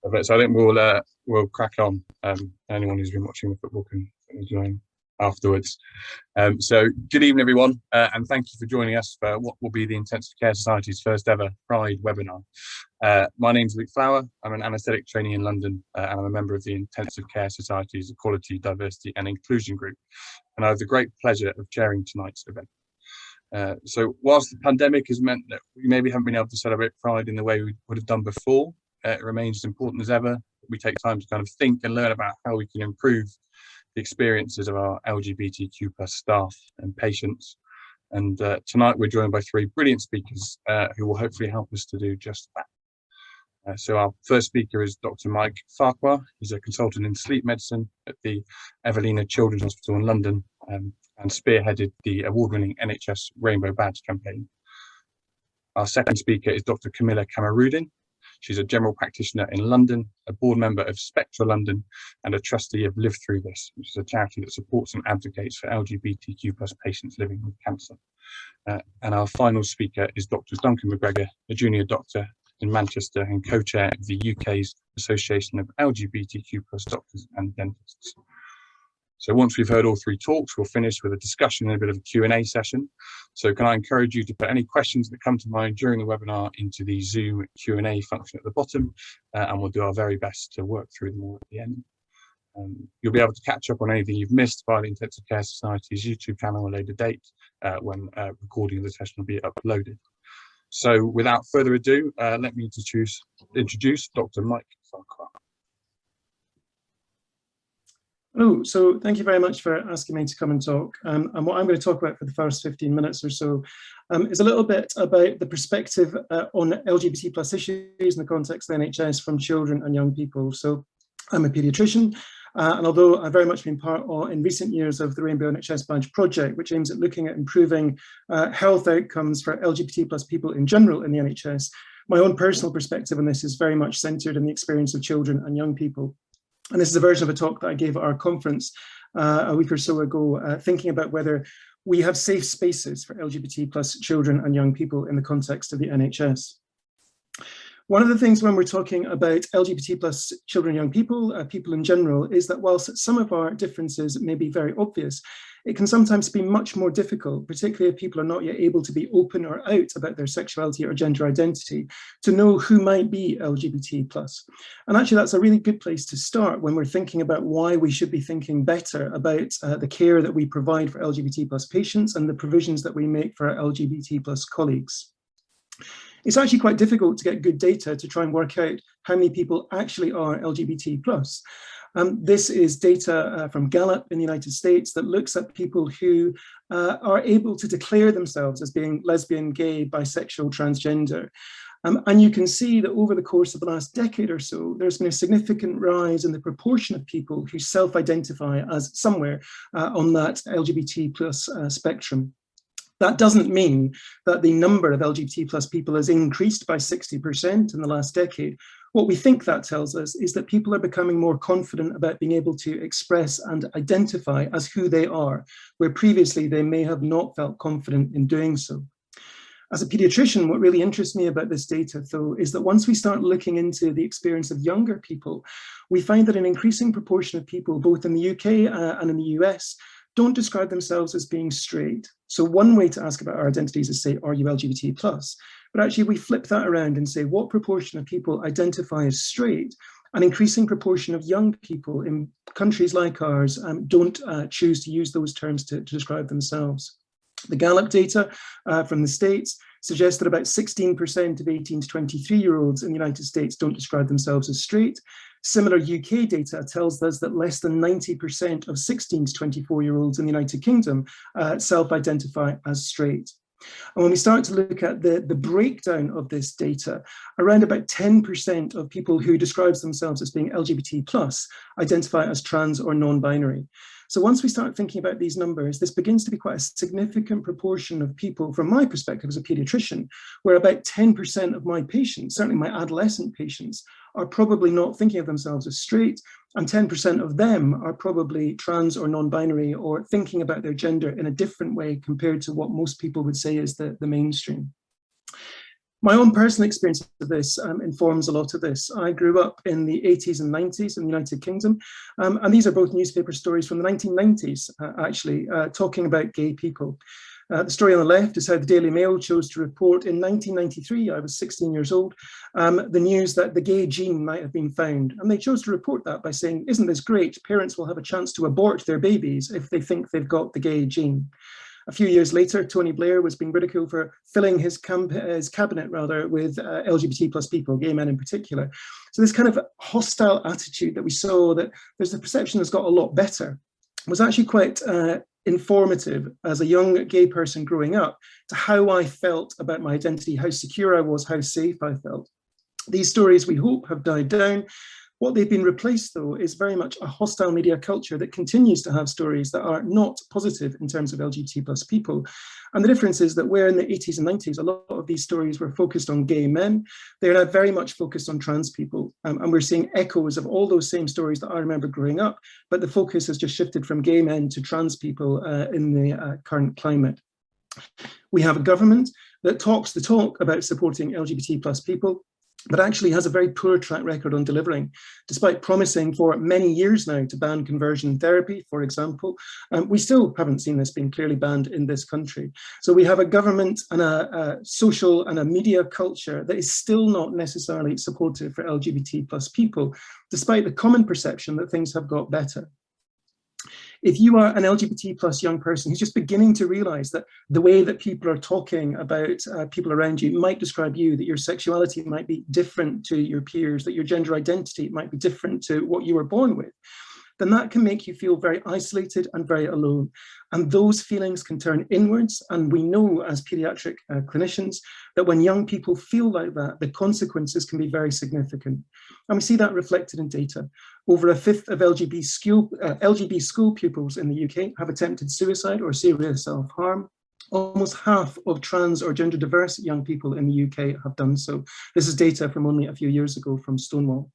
So I think we'll crack on. Anyone who's been watching the football can join afterwards. So good evening, everyone, and thank you for joining us for what will be the Intensive Care Society's first ever Pride webinar. My name's Mike Farquhar. I'm an anaesthetic trainee in London, and I'm a member of the Intensive Care Society's Equality, Diversity and Inclusion group, and I have the great pleasure of chairing tonight's event. So whilst the pandemic has meant that we maybe haven't been able to celebrate Pride in the way we would have done before, it remains as important as ever that we take time to kind of think and learn about how we can improve the experiences of our LGBTQ plus staff and patients. And tonight we're joined by three brilliant speakers who will hopefully help us to do just that. So our first speaker is Dr. Mike Farquhar. He's a consultant in sleep medicine at the Evelina Children's Hospital in London, and spearheaded the award-winning NHS Rainbow Badge campaign. Our second speaker is Dr. Kamilla Kamruddin. She's a general practitioner in London, a board member of Spectra London, and a trustee of Live Through This, which is a charity that supports and advocates for LGBTQ plus patients living with cancer. And our final speaker is Dr. Duncan McGregor, a junior doctor in Manchester and co-chair of the UK's Association of LGBTQ plus doctors and dentists. So once we've heard all three talks, we'll finish with a discussion and a bit of a Q&A session. So can I encourage you to put any questions that come to mind during the webinar into the Zoom Q&A function at the bottom, and we'll do our very best to work through them all at the end. You'll be able to catch up on anything you've missed via the Intensive Care Society's YouTube channel at a later date when recording of the session will be uploaded. So without further ado, let me introduce Dr. Mike Farquhar. Hello, so thank you very much for asking me to come and talk. And what I'm going to talk about for the first 15 minutes or so is a little bit about the perspective on LGBT plus issues in the context of the NHS from children and young people. So I'm a paediatrician, and although I've very much been part of, in recent years, of the Rainbow NHS Badge project, which aims at looking at improving health outcomes for LGBT plus people in general in the NHS, my own personal perspective on this is very much centred in the experience of children and young people. And this is a version of a talk that I gave at our conference a week or so ago, thinking about whether we have safe spaces for LGBT plus children and young people in the context of the NHS. One of the things when we're talking about LGBT plus children and young people, people in general, is that whilst some of our differences may be very obvious, it can sometimes be much more difficult, particularly if people are not yet able to be open or out about their sexuality or gender identity, to know who might be LGBT plus. And actually that's a really good place to start when we're thinking about why we should be thinking better about the care that we provide for LGBT plus patients and the provisions that we make for our LGBT plus colleagues. It's actually quite difficult to get good data to try and work out how many people actually are LGBT plus. This is data from Gallup in the United States that looks at people who are able to declare themselves as being lesbian, gay, bisexual, transgender. And you can see that over the course of the last decade or so, there's been a significant rise in the proportion of people who self-identify as somewhere on that LGBT plus spectrum. That doesn't mean that the number of LGBT plus people has increased by 60% in the last decade. What we think that tells us is that people are becoming more confident about being able to express and identify as who they are, where previously they may have not felt confident in doing so. As a paediatrician, what really interests me about this data, though, is that once we start looking into the experience of younger people, we find that an increasing proportion of people, both in the UK and in the US, don't describe themselves as being straight. So one way to ask about our identities is say, are you LGBT plus? But actually we flip that around and say, what proportion of people identify as straight? An increasing proportion of young people in countries like ours don't choose to use those terms to describe themselves. The Gallup data from the States suggests that about 16% of 18 to 23-year-olds in the United States don't describe themselves as straight. Similar UK data tells us that less than 90% of 16 to 24-year-olds in the United Kingdom self-identify as straight. And when we start to look at the breakdown of this data, around about 10% of people who describe themselves as being LGBT plus identify as trans or non-binary. So once we start thinking about these numbers, this begins to be quite a significant proportion of people, from my perspective as a paediatrician, where about 10% of my patients, certainly my adolescent patients, are probably not thinking of themselves as straight, and 10% of them are probably trans or non-binary or thinking about their gender in a different way compared to what most people would say is the mainstream. My own personal experience of this informs a lot of this. I grew up in the 80s and 90s in the United Kingdom, and these are both newspaper stories from the 1990s, actually, talking about gay people. The story on the left is how the Daily Mail chose to report in 1993, I was 16 years old, the news that the gay gene might have been found. And they chose to report that by saying, isn't this great? Parents will have a chance to abort their babies if they think they've got the gay gene. A few years later, Tony Blair was being ridiculed for filling his cabinet with LGBT plus people, gay men in particular. So this kind of hostile attitude that we saw, that there's the perception that's got a lot better, was actually quite informative as a young gay person growing up to how I felt about my identity, how secure I was, how safe I felt. These stories, we hope, have died down. What they've been replaced, though, is very much a hostile media culture that continues to have stories that are not positive in terms of LGBT plus people. And the difference is that where in the 80s and 90s, a lot of these stories were focused on gay men, they're now very much focused on trans people. And we're seeing echoes of all those same stories that I remember growing up, but the focus has just shifted from gay men to trans people in the current climate. We have a government that talks the talk about supporting LGBT plus people, but actually has a very poor track record on delivering. Despite promising for many years now to ban conversion therapy, for example, we still haven't seen this being clearly banned in this country. So we have a government and a social and a media culture that is still not necessarily supportive for LGBT plus people, despite the common perception that things have got better. If you are an LGBT plus young person who's just beginning to realize that the way that people are talking about people around you might describe you, that your sexuality might be different to your peers, that your gender identity might be different to what you were born with, then that can make you feel very isolated and very alone. And those feelings can turn inwards. And we know as paediatric clinicians that when young people feel like that, the consequences can be very significant. And we see that reflected in data. Over a fifth of LGB school pupils in the UK have attempted suicide or serious self-harm. Almost half of trans or gender diverse young people in the UK have done so. This is data from only a few years ago from Stonewall.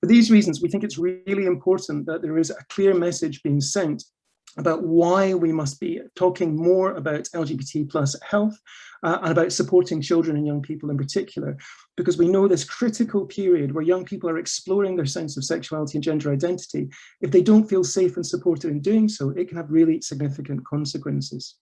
For these reasons, we think it's really important that there is a clear message being sent about why we must be talking more about LGBT plus health and about supporting children and young people in particular, because we know this critical period where young people are exploring their sense of sexuality and gender identity. If they don't feel safe and supported in doing so, it can have really significant consequences.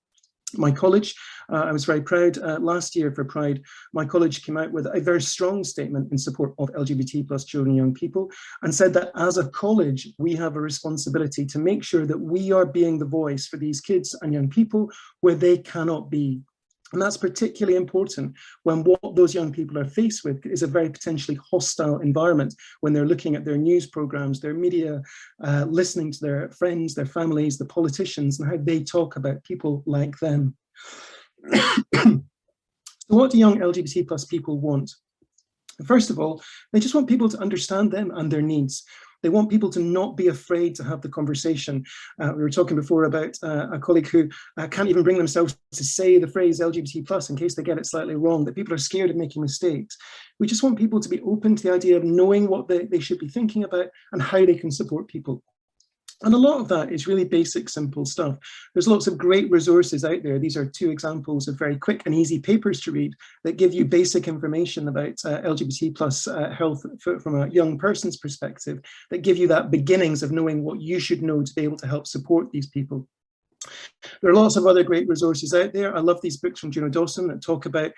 My college, I was very proud last year for Pride, my college came out with a very strong statement in support of LGBT plus children and young people and said that as a college, we have a responsibility to make sure that we are being the voice for these kids and young people where they cannot be. And that's particularly important when what those young people are faced with is a very potentially hostile environment, when they're looking at their news programs, their media, listening to their friends, their families, the politicians, and how they talk about people like them. So what do young LGBT plus people want? First of all, they just want people to understand them and their needs. They want people to not be afraid to have the conversation. We were talking before about a colleague who can't even bring themselves to say the phrase LGBT plus in case they get it slightly wrong, that people are scared of making mistakes. We just want people to be open to the idea of knowing what they should be thinking about and how they can support people. And a lot of that is really basic, simple stuff. There's lots of great resources out there. These are two examples of very quick and easy papers to read that give you basic information about LGBT plus health from a young person's perspective, that give you that beginnings of knowing what you should know to be able to help support these people. There are lots of other great resources out there. I love these books from Juno Dawson that talk about,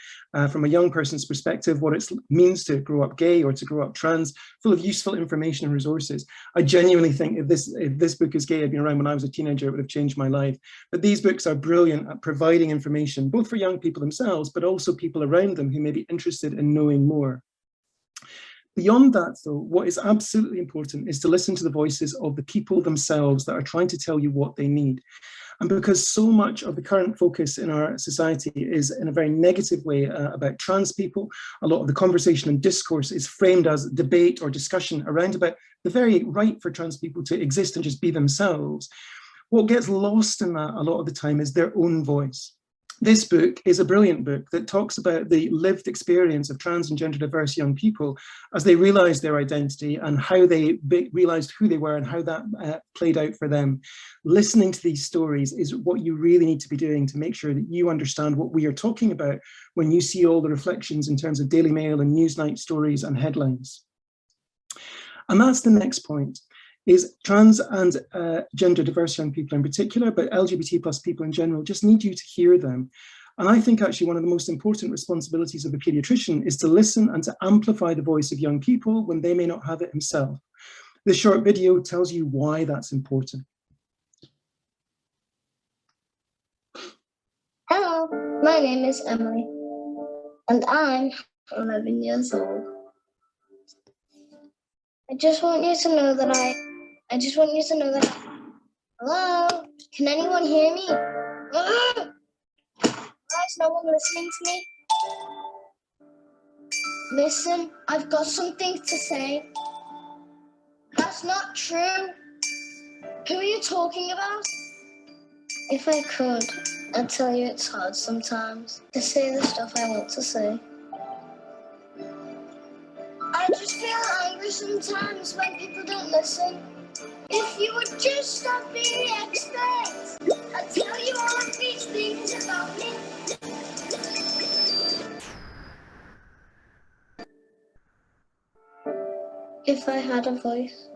from a young person's perspective, what it means to grow up gay or to grow up trans, full of useful information and resources. I genuinely think if this book is gay, had been around when I was a teenager, it would have changed my life. But these books are brilliant at providing information, both for young people themselves, but also people around them who may be interested in knowing more. Beyond that, though, what is absolutely important is to listen to the voices of the people themselves that are trying to tell you what they need. And because so much of the current focus in our society is in a very negative way about trans people, a lot of the conversation and discourse is framed as debate or discussion around about the very right for trans people to exist and just be themselves. What gets lost in that a lot of the time is their own voice. This book is a brilliant book that talks about the lived experience of trans and gender diverse young people as they realised their identity and how they realised who they were and how that played out for them. Listening to these stories is what you really need to be doing to make sure that you understand what we are talking about when you see all the reflections in terms of Daily Mail and Newsnight stories and headlines. And that's the next point. Is trans and gender diverse young people in particular, but LGBT plus people in general, just need you to hear them. And I think actually one of the most important responsibilities of a paediatrician is to listen and to amplify the voice of young people when they may not have it himself. This short video tells you why that's important. Hello, my name is Emily, and I'm 11 years old. I just want you to know that hello, can anyone hear me? Why is no one listening to me? Listen, I've got something to say. That's not true. Who are you talking about? If I could, I'd tell you it's hard sometimes to say the stuff I want to say. I just feel angry sometimes when people don't listen. If you would just stop being the expert, I'd tell you all of these things about me. If I had a voice.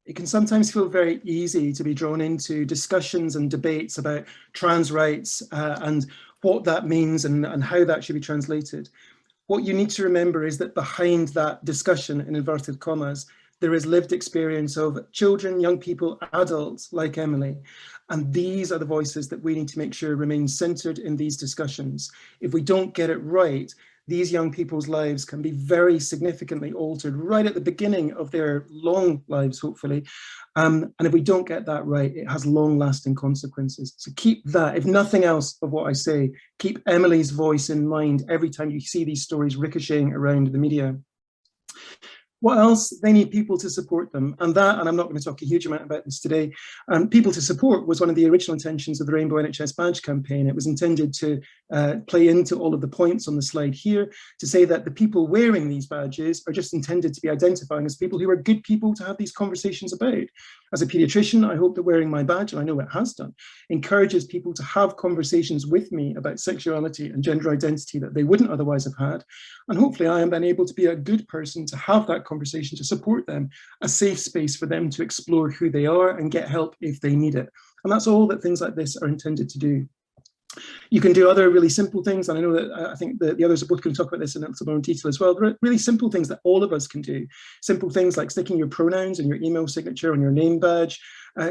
It can sometimes feel very easy to be drawn into discussions and debates about trans rights and what that means and how that should be translated. What you need to remember is that behind that discussion, in inverted commas, there is lived experience of children, young people, adults like Emily. And these are the voices that we need to make sure remain centered in these discussions. If we don't get it right, these young people's lives can be very significantly altered right at the beginning of their long lives, hopefully. And if we don't get that right, it has long-lasting consequences. So keep that, if nothing else of what I say, keep Emily's voice in mind every time you see these stories ricocheting around the media. What else? They need people to support them. And I'm not going to talk a huge amount about this today, people to support was one of the original intentions of the Rainbow NHS Badge campaign. It was intended to play into all of the points on the slide here to say that the people wearing these badges are just intended to be identifying as people who are good people to have these conversations about. As a paediatrician, I hope that wearing my badge, and I know it has done, encourages people to have conversations with me about sexuality and gender identity that they wouldn't otherwise have had. And hopefully I am then able to be a good person to have that conversation, to support them, a safe space for them to explore who they are and get help if they need it. And that's all that things like this are intended to do. You can do other really simple things, and I know that I think the others are both going to talk about this in a little more detail as well. There are really simple things that all of us can do. Simple things like sticking your pronouns in your email signature on your name badge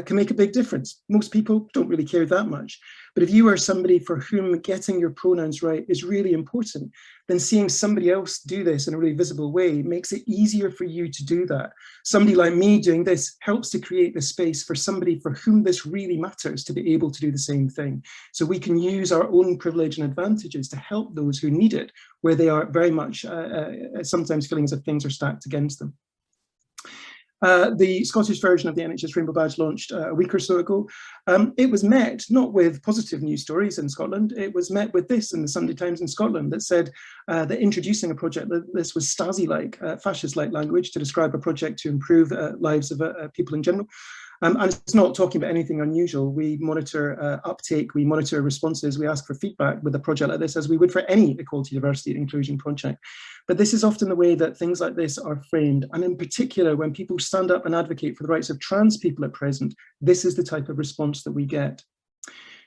can make a big difference. Most people don't really care that much. But if you are somebody for whom getting your pronouns right is really important, then seeing somebody else do this in a really visible way makes it easier for you to do that. Somebody like me doing this helps to create the space for somebody for whom this really matters to be able to do the same thing. So we can use our own privilege and advantages to help those who need it, where they are very much sometimes feeling as if things are stacked against them. The Scottish version of the NHS Rainbow Badge launched a week or so ago. It was met not with positive news stories in Scotland, it was met with this in the Sunday Times in Scotland that said that introducing a project that this was Stasi-like, fascist-like language to describe a project to improve lives of people in general. And it's not talking about anything unusual. We monitor uptake, we monitor responses, we ask for feedback with a project like this as we would for any equality, diversity and inclusion project. But this is often the way that things like this are framed. And in particular, when people stand up and advocate for the rights of trans people at present, this is the type of response that we get.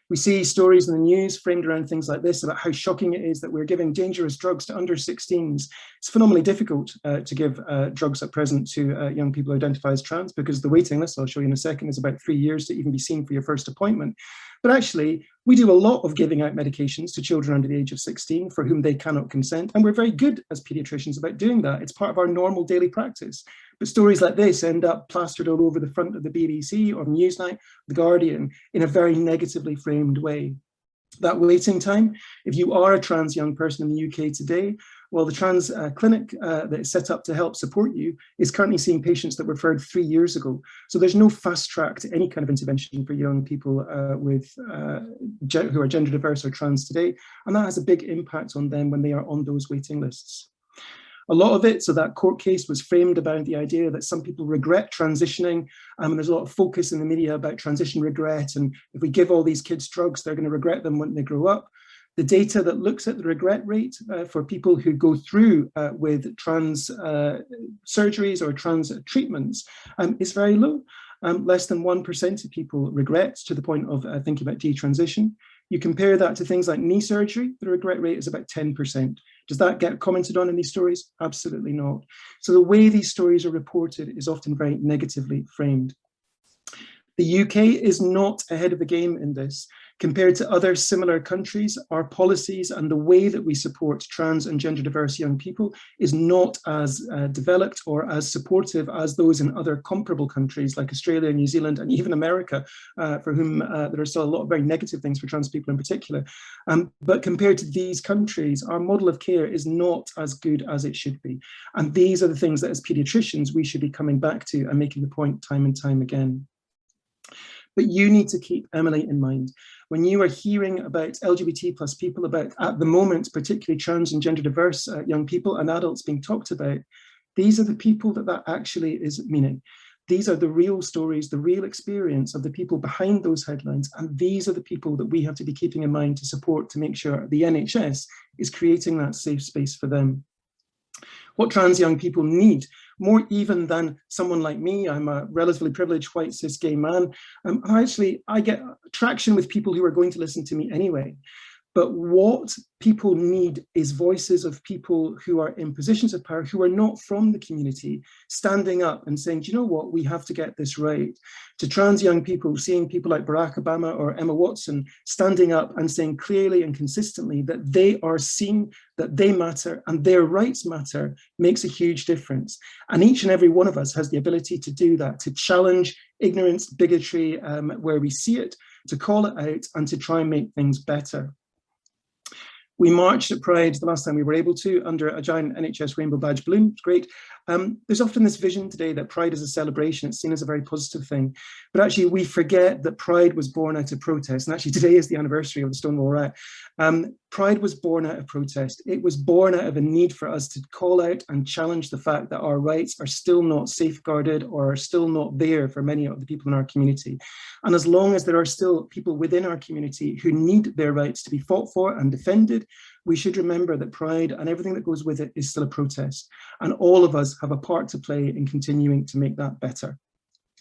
We see stories in the news framed around things like this about how shocking it is that we're giving dangerous drugs to under 16s. It's phenomenally difficult to give drugs at present to young people who identify as trans because the waiting list, I'll show you in a second, is about 3 years to even be seen for your first appointment. But actually, we do a lot of giving out medications to children under the age of 16 for whom they cannot consent. And we're very good as paediatricians about doing that. It's part of our normal daily practice. But stories like this end up plastered all over the front of the BBC or Newsnight, The Guardian, in a very negatively framed way. That waiting time, if you are a trans young person in the UK today, well, the trans clinic that is set up to help support you is currently seeing patients that were referred 3 years ago. So there's no fast track to any kind of intervention for young people who are gender diverse or trans today. And that has a big impact on them when they are on those waiting lists. A lot of it, so that court case was framed about the idea that some people regret transitioning, and there's a lot of focus in the media about transition regret, and if we give all these kids drugs, they're going to regret them when they grow up. The data that looks at the regret rate for people who go through with trans surgeries or trans treatments is very low. Less than 1% of people regret to the point of thinking about detransition. You compare that to things like knee surgery, the regret rate is about 10%. Does that get commented on in these stories? Absolutely not. So the way these stories are reported is often very negatively framed. The UK is not ahead of the game in this. Compared to other similar countries, our policies and the way that we support trans and gender diverse young people is not as developed or as supportive as those in other comparable countries like Australia, New Zealand, and even America, for whom there are still a lot of very negative things for trans people in particular. But compared to these countries, our model of care is not as good as it should be. And these are the things that as paediatricians, we should be coming back to and making the point time and time again. But you need to keep Emily in mind. When you are hearing about LGBT plus people, about at the moment, particularly trans and gender diverse young people and adults being talked about, these are the people that actually is meaning. These are the real stories, the real experience of the people behind those headlines. And these are the people that we have to be keeping in mind to support, to make sure the NHS is creating that safe space for them. What trans young people need, more even than someone like me, I'm a relatively privileged white cis gay man, I get traction with people who are going to listen to me anyway. But what people need is voices of people who are in positions of power, who are not from the community, standing up and saying, do you know what, we have to get this right. To trans young people, seeing people like Barack Obama or Emma Watson standing up and saying clearly and consistently that they are seen, that they matter and their rights matter, makes a huge difference. And each and every one of us has the ability to do that, to challenge ignorance, bigotry, where we see it, to call it out and to try and make things better. We marched at Pride the last time we were able to under a giant NHS rainbow badge balloon. It's great. There's often this vision today that Pride is a celebration. It's seen as a very positive thing. But actually, we forget that Pride was born out of protest. And actually, today is the anniversary of the Stonewall Riot. Pride was born out of protest. It was born out of a need for us to call out and challenge the fact that our rights are still not safeguarded or are still not there for many of the people in our community. And as long as there are still people within our community who need their rights to be fought for and defended, we should remember that Pride and everything that goes with it is still a protest. And all of us have a part to play in continuing to make that better.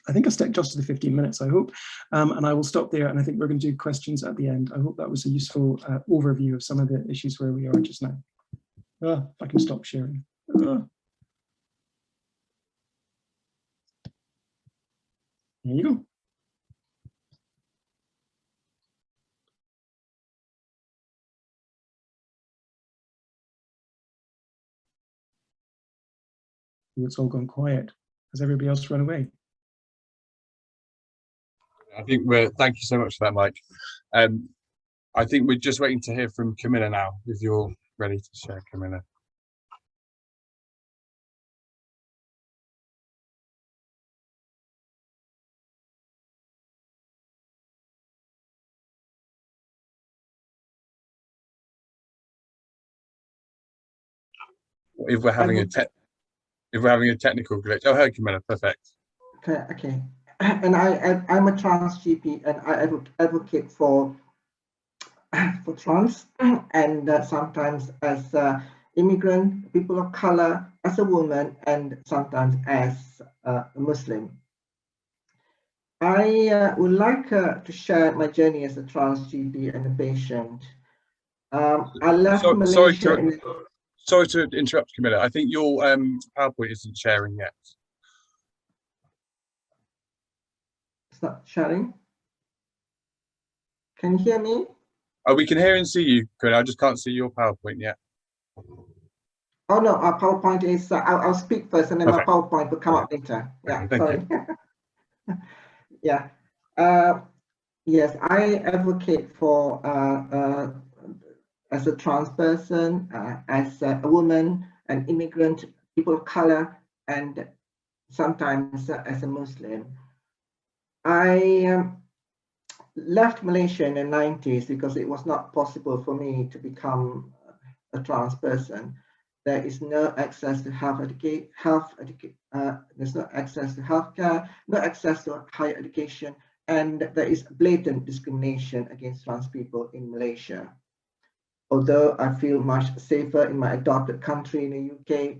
I think I stuck just to the 15 minutes, I hope, and I will stop there. And I think we're going to do questions at the end. I hope that was a useful overview of some of the issues where we are just now. If I can stop sharing. There you go. It's all gone quiet. Has everybody else run away? I think thank you so much for that, Mike. I think we're just waiting to hear from Kamilla now, if you're ready to share, Kamilla. If we're having a technical glitch. Oh, hey, Kamilla, perfect. Okay. And I'm a trans GP, and I advocate for trans, and sometimes as immigrant, people of color, as a woman, and sometimes as a Muslim. I would like to share my journey as a trans GP and a patient. I left Malaysia. Sorry to interrupt, Kamilla. I think your PowerPoint isn't sharing yet. It's not sharing. Can you hear me? Oh, we can hear and see you, Kamilla. I just can't see your PowerPoint yet. Oh no, our PowerPoint is. I'll speak first, and then my PowerPoint will come up later. Yeah, okay, sorry. Yeah. Yes, I advocate for, as a trans person, as a woman, an immigrant, people of color, and sometimes as a Muslim. I left Malaysia in the 90s because it was not possible for me to become a trans person. There is no access to there's no access to healthcare, no access to higher education, and there is blatant discrimination against trans people in Malaysia. Although I feel much safer in my adopted country in the UK,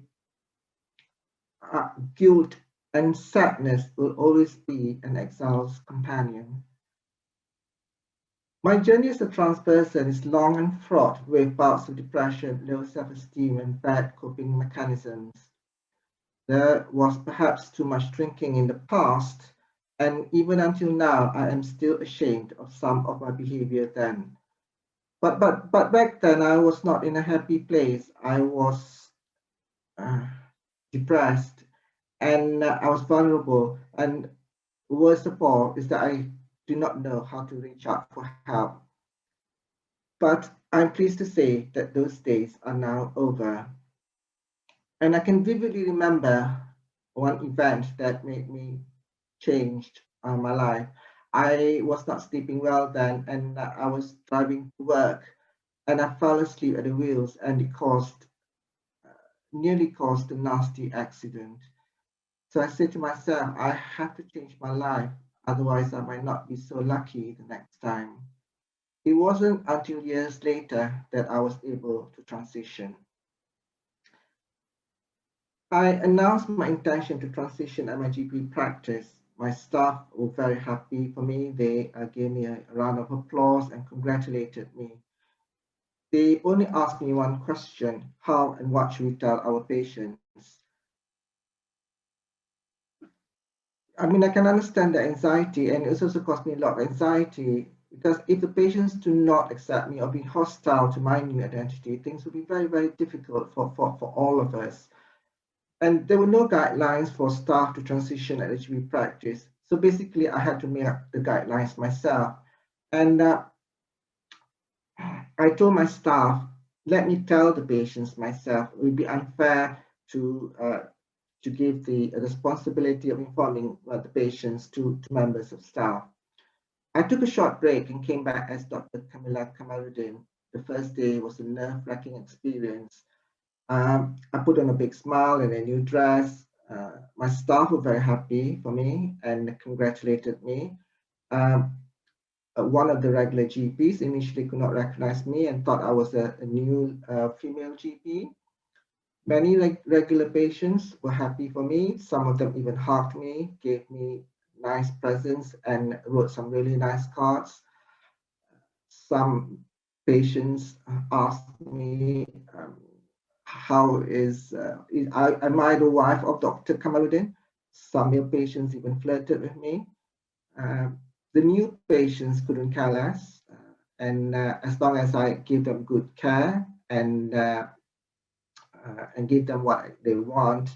guilt and sadness will always be an exile's companion. My journey as a trans person is long and fraught with bouts of depression, low self-esteem, and bad coping mechanisms. There was perhaps too much drinking in the past, and even until now, I am still ashamed of some of my behavior then. But back then, I was not in a happy place. I was depressed, and I was vulnerable. And worst of all is that I do not know how to reach out for help. But I'm pleased to say that those days are now over. And I can vividly remember one event that made me change my life. I was not sleeping well then, and I was driving to work, and I fell asleep at the wheels, and it nearly caused a nasty accident. So I said to myself, I have to change my life, otherwise I might not be so lucky the next time. It wasn't until years later that I was able to transition. I announced my intention to transition at my GP practice. My staff were very happy for me. They gave me a round of applause and congratulated me. They only asked me one question: how and what should we tell our patients? I mean, I can understand the anxiety, and it's also caused me a lot of anxiety, because if the patients do not accept me or be hostile to my new identity, things will be very, very difficult for all of us. And there were no guidelines for staff to transition at HB practice. So basically, I had to make up the guidelines myself. And I told my staff, let me tell the patients myself. It would be unfair to give the responsibility of informing the patients to members of staff. I took a short break and came back as Dr. Kamilla Kamruddin. The first day was a nerve-wracking experience. I put on a big smile and a new dress. My staff were very happy for me and congratulated me. One of the regular GPs initially could not recognize me and thought I was a new female GP. Many regular patients were happy for me. Some of them even hugged me, gave me nice presents, and wrote some really nice cards. Some patients asked me, am I the wife of Dr. Kamruddin? Some male patients even flirted with me. The new patients couldn't care less, and as long as I gave them good care and give them what they want,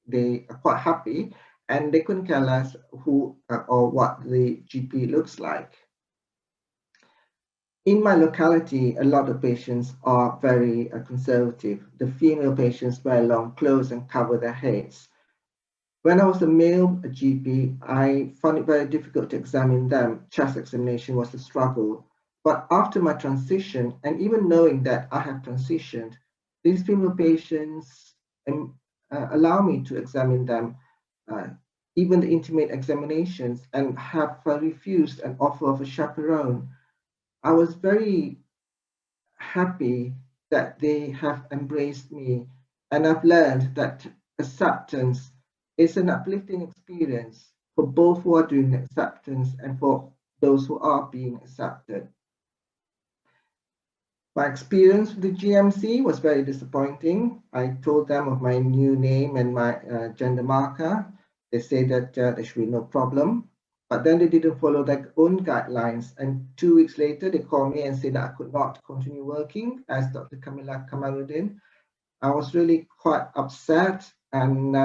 they are quite happy, and they couldn't care less who or what the GP looks like. In my locality, a lot of patients are very conservative. The female patients wear long clothes and cover their heads. When I was a male GP, I found it very difficult to examine them. Chest examination was a struggle. But after my transition, and even knowing that I have transitioned, these female patients allow me to examine them, even the intimate examinations, and have refused an offer of a chaperone. I was very happy that they have embraced me, and I've learned that acceptance is an uplifting experience for both who are doing acceptance and for those who are being accepted. My experience with the GMC was very disappointing. I told them of my new name and my gender marker. They said that there should be no problem, but then they didn't follow their own guidelines. And 2 weeks later, they called me and said that I could not continue working as Dr. Kamilla Kamruddin. I was really quite upset, and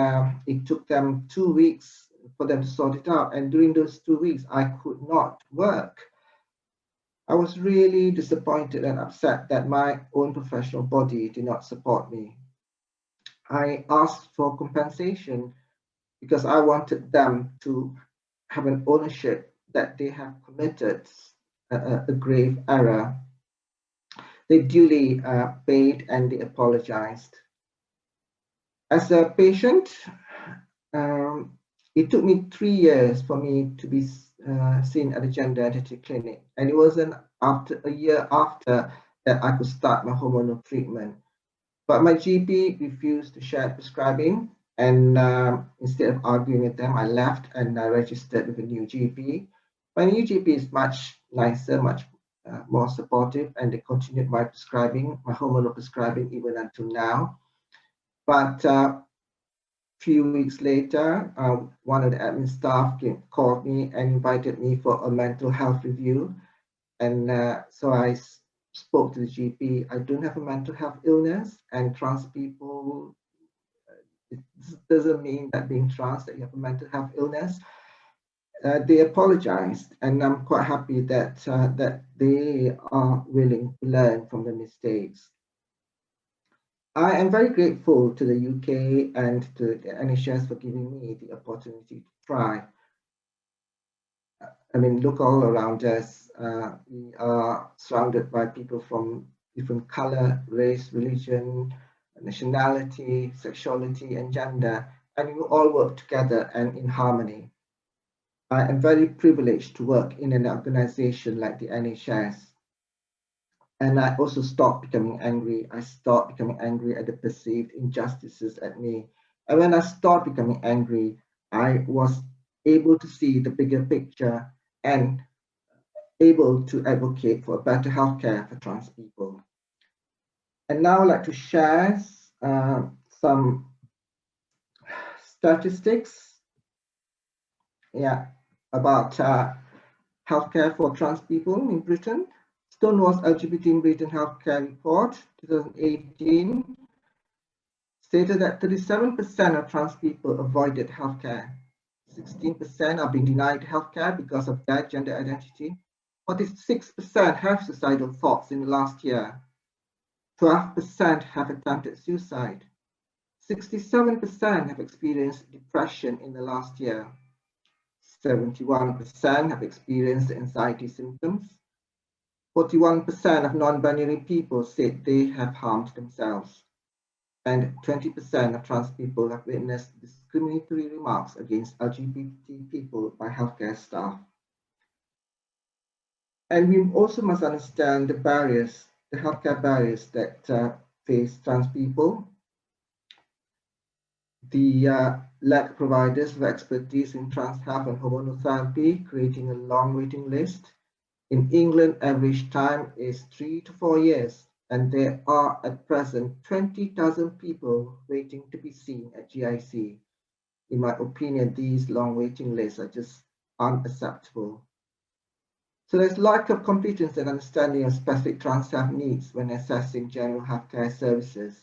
it took them 2 weeks for them to sort it out. And during those 2 weeks, I could not work. I was really disappointed and upset that my own professional body did not support me. I asked for compensation because I wanted them to have an ownership that they have committed a grave error. They duly paid and they apologized. As a patient, it took me 3 years for me to be seen at a gender identity clinic, and it wasn't after a year after that I could start my hormonal treatment. But my GP refused to share prescribing, and instead of arguing with them, I left and I registered with a new GP. My new GP is much nicer, much more supportive, and they continued my prescribing, my hormonal prescribing, even until now. But few weeks later, one of the admin staff called me and invited me for a mental health review. And so I spoke to the GP. I don't have a mental health illness, and trans people, it doesn't mean that being trans that you have a mental health illness. They apologized, and I'm quite happy that that they are willing to learn from the mistakes. I am very grateful to the UK and to the NHS for giving me the opportunity to try. I mean, look all around us. We are surrounded by people from different color, race, religion, nationality, sexuality, and gender, and we all work together and in harmony. I am very privileged to work in an organization like the NHS. And I also stopped becoming angry. I stopped becoming angry at the perceived injustices at me. And when I stopped becoming angry, I was able to see the bigger picture and able to advocate for better healthcare for trans people. And now I'd like to share some statistics about healthcare for trans people in Britain. Stonewall's LGBT in Britain Healthcare Report 2018 stated that 37% of trans people avoided healthcare. 16% are being denied healthcare because of their gender identity. 46% have suicidal thoughts in the last year. 12% have attempted suicide. 67% have experienced depression in the last year. 71% have experienced anxiety symptoms. 41% of non-binary people said they have harmed themselves, and 20% of trans people have witnessed discriminatory remarks against LGBT people by healthcare staff. And we also must understand the barriers, the healthcare barriers that face trans people. The lack of providers with expertise in trans health and hormonal therapy, creating a long waiting list. In England, average time is 3 to 4 years, and there are at present 20,000 people waiting to be seen at GIC. In my opinion, these long waiting lists are just unacceptable. So there's lack of competence and understanding of specific trans health needs when assessing general healthcare services.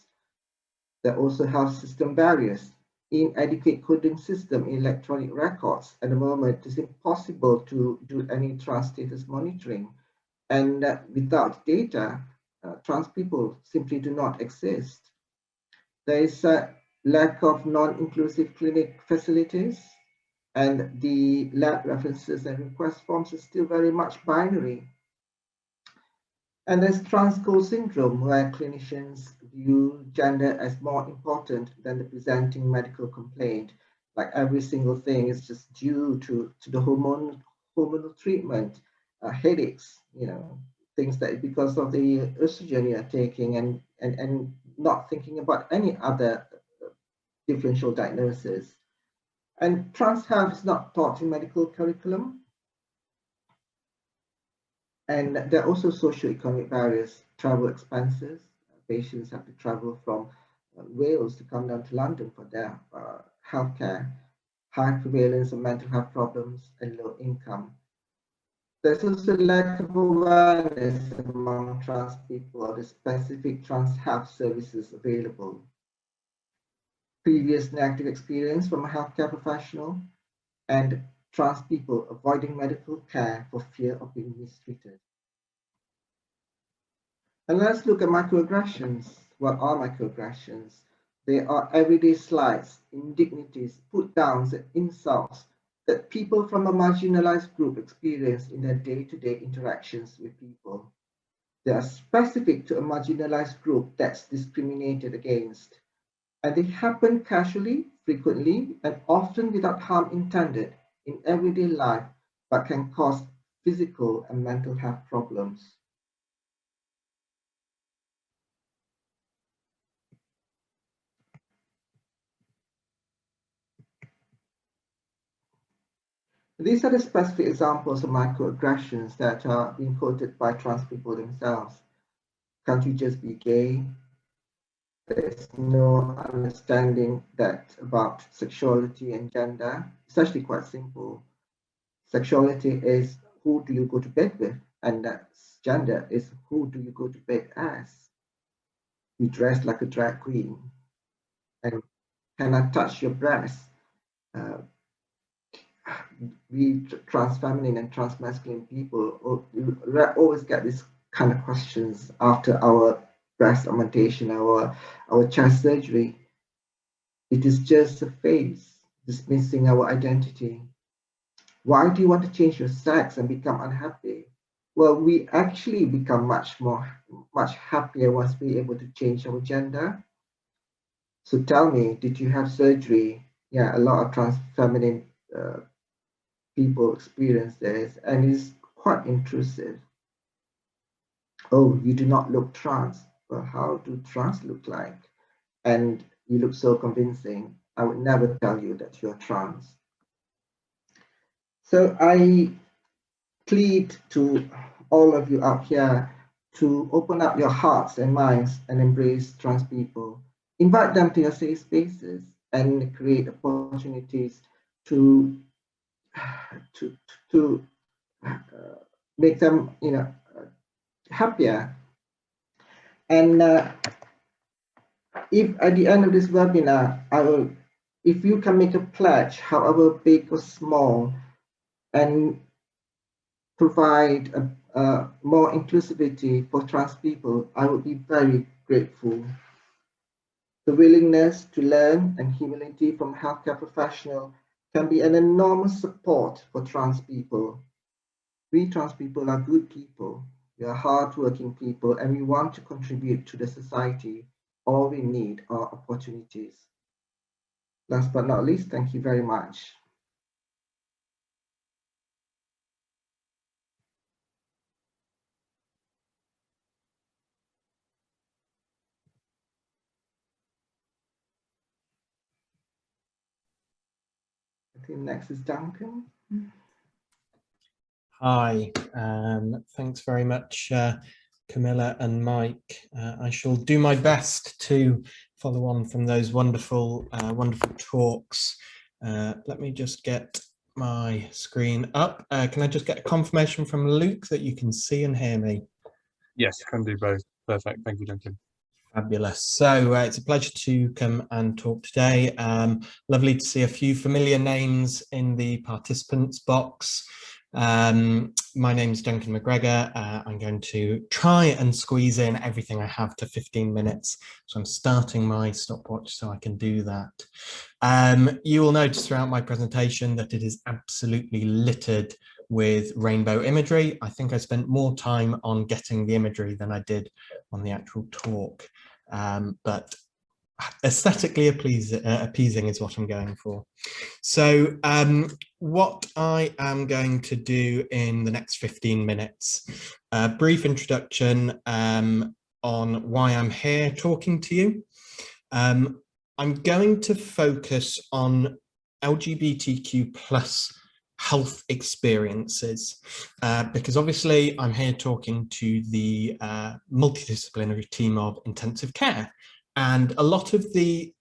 There are also health system barriers. Inadequate coding system in electronic records. At the moment, it's impossible to do any trans status monitoring. And without data, trans people simply do not exist. There is a lack of non-inclusive clinic facilities, and the lab references and request forms are still very much binary. And there's trans core syndrome, where clinicians view gender as more important than the presenting medical complaint. Like every single thing is just due to the hormonal treatment, headaches, things that because of the estrogen you're taking, and not thinking about any other differential diagnosis. And trans health is not taught in medical curriculum. And there are also socioeconomic barriers, travel expenses. Patients have to travel from Wales to come down to London for their healthcare, high prevalence of mental health problems, and low income. There's also lack of awareness among trans people of the specific trans health services available. Previous negative experience from a healthcare professional, and trans people avoiding medical care for fear of being mistreated. And let's look at microaggressions. What are microaggressions? They are everyday slights, indignities, put-downs, and insults that people from a marginalized group experience in their day-to-day interactions with people. They are specific to a marginalized group that's discriminated against. And they happen casually, frequently, and often without harm intended in everyday life, but can cause physical and mental health problems. These are the specific examples of microaggressions that are being quoted by trans people themselves. Can't you just be gay? There's no understanding that about sexuality and gender. It's actually quite simple. Sexuality is who do you go to bed with, and that's gender is who do you go to bed as. You dress like a drag queen, and can I touch your breast? We trans feminine and trans masculine people always get these kind of questions after our breast augmentation, our chest surgery. It is just a phase, dismissing our identity. Why do you want to change your sex and become unhappy? Well, we actually become much happier once we're able to change our gender. So tell me, did you have surgery? Yeah, a lot of trans feminine people experience this, and it's quite intrusive. Oh, you do not look trans. Well, how do trans look like? And you look so convincing. I would never tell you that you're trans. So I plead to all of you out here to open up your hearts and minds and embrace trans people. Invite them to your safe spaces and create opportunities to make them, happier. And if at the end of this webinar, if you can make a pledge, however big or small, and provide more inclusivity for trans people, I would be very grateful. The willingness to learn and humility from a healthcare professional can be an enormous support for trans people. We trans people are good people. We are hardworking people, and we want to contribute to the society. All we need are opportunities. Last but not least, thank you very much. I think next is Duncan. Hi, thanks very much, Kamilla and Mike. I shall do my best to follow on from those wonderful, wonderful talks. Let me just get my screen up. Can I just get a confirmation from Luke that you can see and hear me? Yes, can do both. Perfect. Thank you, Duncan. Fabulous. So it's a pleasure to come and talk today. Lovely to see a few familiar names in the participants box. My name is Duncan McGregor. I'm going to try and squeeze in everything I have to 15 minutes. So I'm starting my stopwatch so I can do that. You will notice throughout my presentation that it is absolutely littered with rainbow imagery. I think I spent more time on getting the imagery than I did on the actual talk. But aesthetically appeasing is what I'm going for. So what I am going to do in the next 15 minutes, a brief introduction on why I'm here talking to you. I'm going to focus on LGBTQ plus health experiences, because obviously I'm here talking to the multidisciplinary team of intensive care. And a lot of the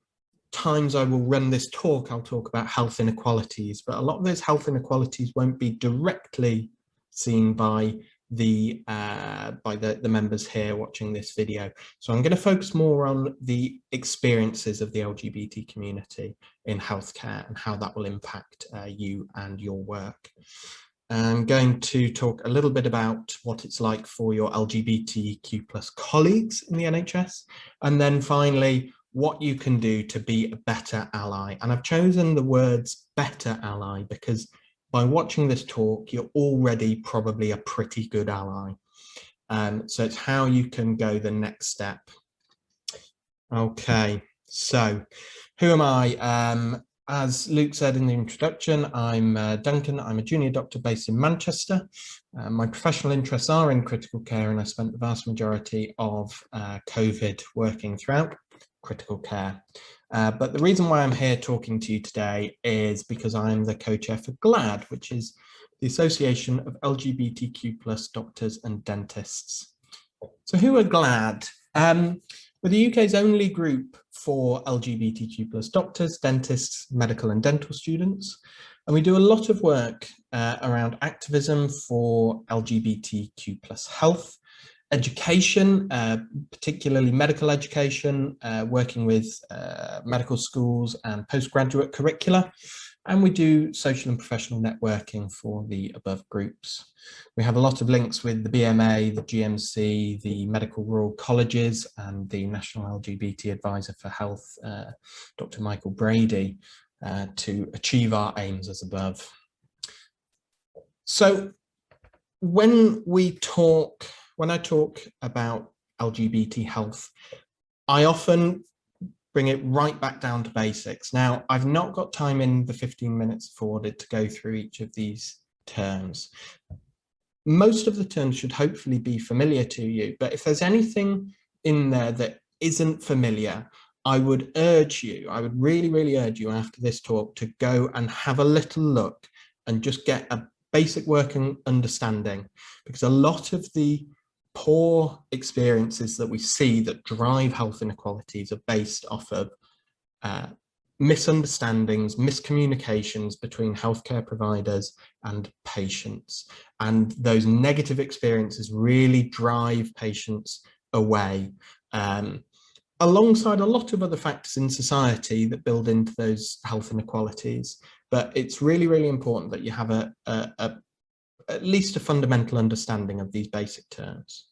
times I will run this talk, I'll talk about health inequalities, but a lot of those health inequalities won't be directly seen by the members here watching this video. So I'm going to focus more on the experiences of the LGBT community in healthcare and how that will impact you and your work. I'm going to talk a little bit about what it's like for your LGBTQ plus colleagues in the NHS, and then finally, what you can do to be a better ally. And I've chosen the words better ally because by watching this talk, you're already probably a pretty good ally. So it's how you can go the next step. Okay, so who am I? As Luke said in the introduction, I'm Duncan. I'm a junior doctor based in Manchester. My professional interests are in critical care, and I spent the vast majority of COVID working throughout critical care. But the reason why I'm here talking to you today is because I'm the co-chair for GLAD, which is the Association of LGBTQ plus doctors and dentists. So who are GLAD? We're the UK's only group for LGBTQ plus doctors, dentists, medical and dental students. And we do a lot of work around activism for LGBTQ plus health, education, particularly medical education, working with medical schools and postgraduate curricula. And we do social and professional networking for the above groups. We have a lot of links with the BMA, the GMC, the Medical Rural Colleges, and the National LGBT Advisor for Health, Dr. Michael Brady, to achieve our aims as above. So when I talk about LGBT health, I often bring it right back down to basics. Now, I've not got time in the 15 minutes afforded to go through each of these terms. Most of the terms should hopefully be familiar to you, but if there's anything in there that isn't familiar, I would really, really urge you after this talk to go and have a little look and just get a basic working understanding, because a lot of the poor experiences that we see that drive health inequalities are based off of misunderstandings, miscommunications between healthcare providers and patients. And those negative experiences really drive patients away, alongside a lot of other factors in society that build into those health inequalities. But it's really, really important that you have at least a fundamental understanding of these basic terms.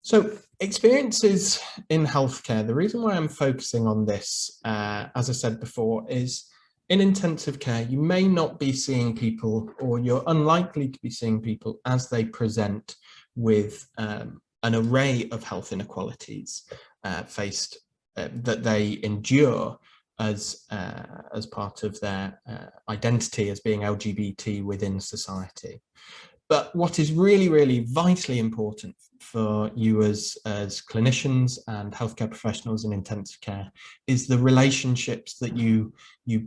So experiences in healthcare, the reason why I'm focusing on this, as I said before, is in intensive care, you may not be seeing people, or you're unlikely to be seeing people as they present with an array of health inequalities that they endure as part of their identity as being LGBT within society. But what is really, really vitally important for you as clinicians and healthcare professionals in intensive care is the relationships that you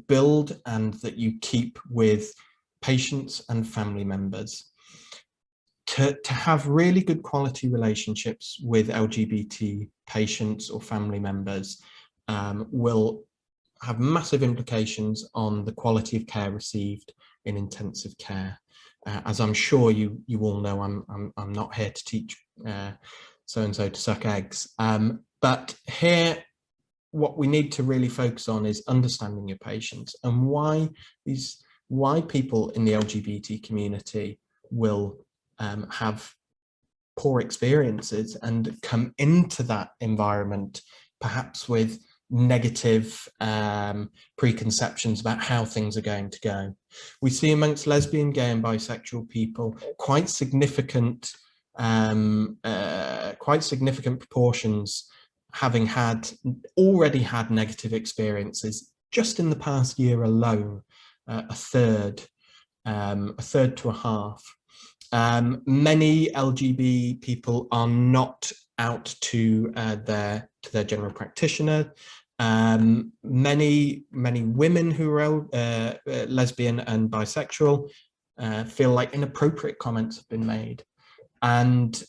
build and that you keep with patients and family members. To have really good quality relationships with LGBT patients or family members will have massive implications on the quality of care received in intensive care. As I'm sure you all know, I'm not here to teach so-and-so to suck eggs. But here, what we need to really focus on is understanding your patients and why people in the LGBT community will have poor experiences and come into that environment perhaps with negative preconceptions about how things are going to go. We see amongst lesbian, gay and bisexual people quite significant proportions having already had negative experiences just in the past year alone, a third to a half. Many LGBT people are not out to their general practitioner. Many women who are lesbian and bisexual feel like inappropriate comments have been made, and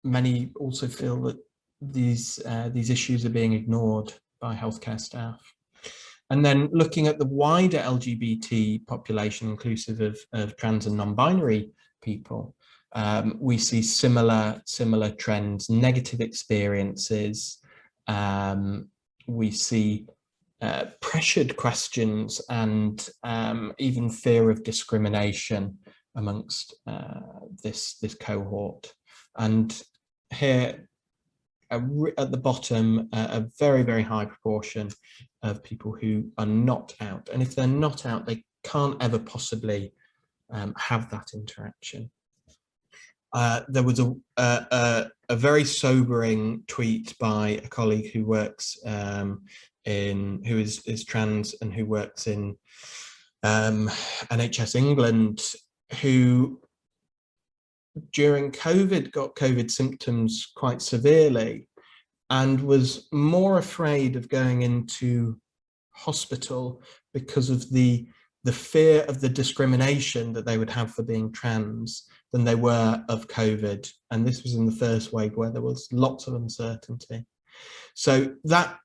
many also feel that these issues are being ignored by healthcare staff. And then looking at the wider LGBT population, inclusive of trans and non-binary people, we see similar trends, negative experiences. We see pressured questions and even fear of discrimination amongst this cohort. And here at the bottom, a very, very high proportion of people who are not out. And if they're not out, they can't ever possibly have that interaction. There was a very sobering tweet by a colleague who works who is trans and who works in NHS England, who during COVID got COVID symptoms quite severely and was more afraid of going into hospital because of the fear of the discrimination that they would have for being trans than they were of COVID. And this was in the first wave where there was lots of uncertainty. So that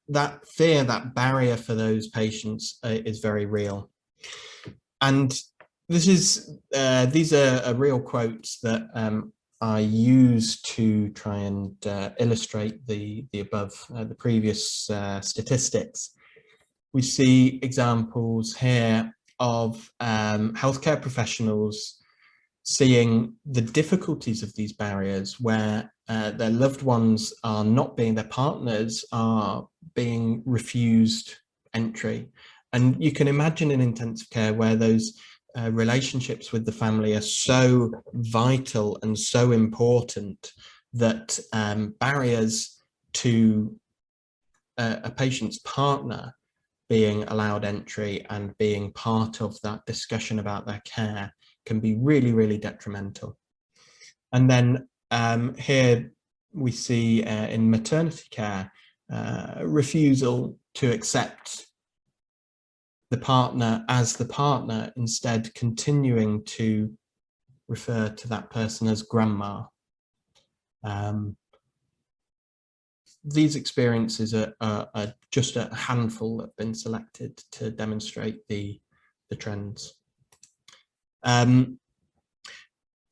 fear, that barrier for those patients is very real. And these are real quotes that I use to try and illustrate the above, the previous statistics. We see examples here of healthcare professionals seeing the difficulties of these barriers where their loved ones are not being, their partners are being refused entry. And you can imagine in intensive care where those relationships with the family are so vital and so important that barriers to a patient's partner being allowed entry and being part of that discussion about their care can be really, really detrimental. And then here we see in maternity care, refusal to accept the partner as the partner, instead continuing to refer to that person as grandma. These experiences are just a handful that have been selected to demonstrate the trends. Now,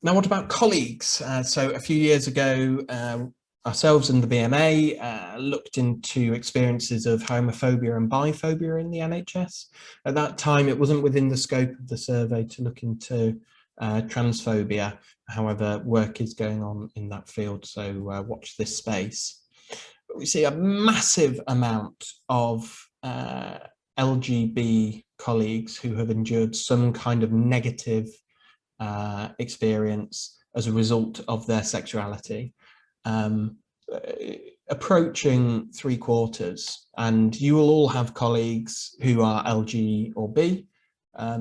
what about colleagues? So a few years ago, ourselves and the BMA looked into experiences of homophobia and biphobia in the NHS. At that time, it wasn't within the scope of the survey to look into transphobia. However, work is going on in that field, so watch this space. But we see a massive amount of LGB colleagues who have endured some kind of negative experience as a result of their sexuality. Approaching 3/4, and you will all have colleagues who are LG or B.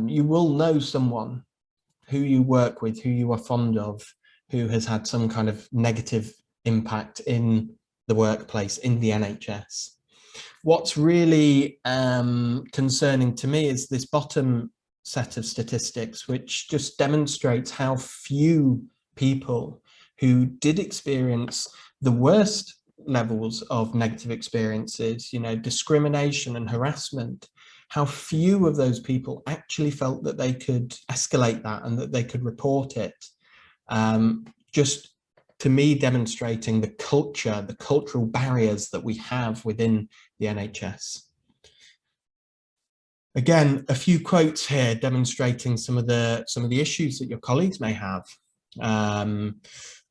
You will know someone who you work with, who you are fond of, who has had some kind of negative impact in the workplace, in the NHS. What's really concerning to me is this bottom set of statistics, which just demonstrates how few people who did experience the worst levels of negative experiences, you know, discrimination and harassment, how few of those people actually felt that they could escalate that and that they could report it. Just to me, demonstrating the culture, the cultural barriers that we have within the NHS. Again, a few quotes here demonstrating some of the issues that your colleagues may have.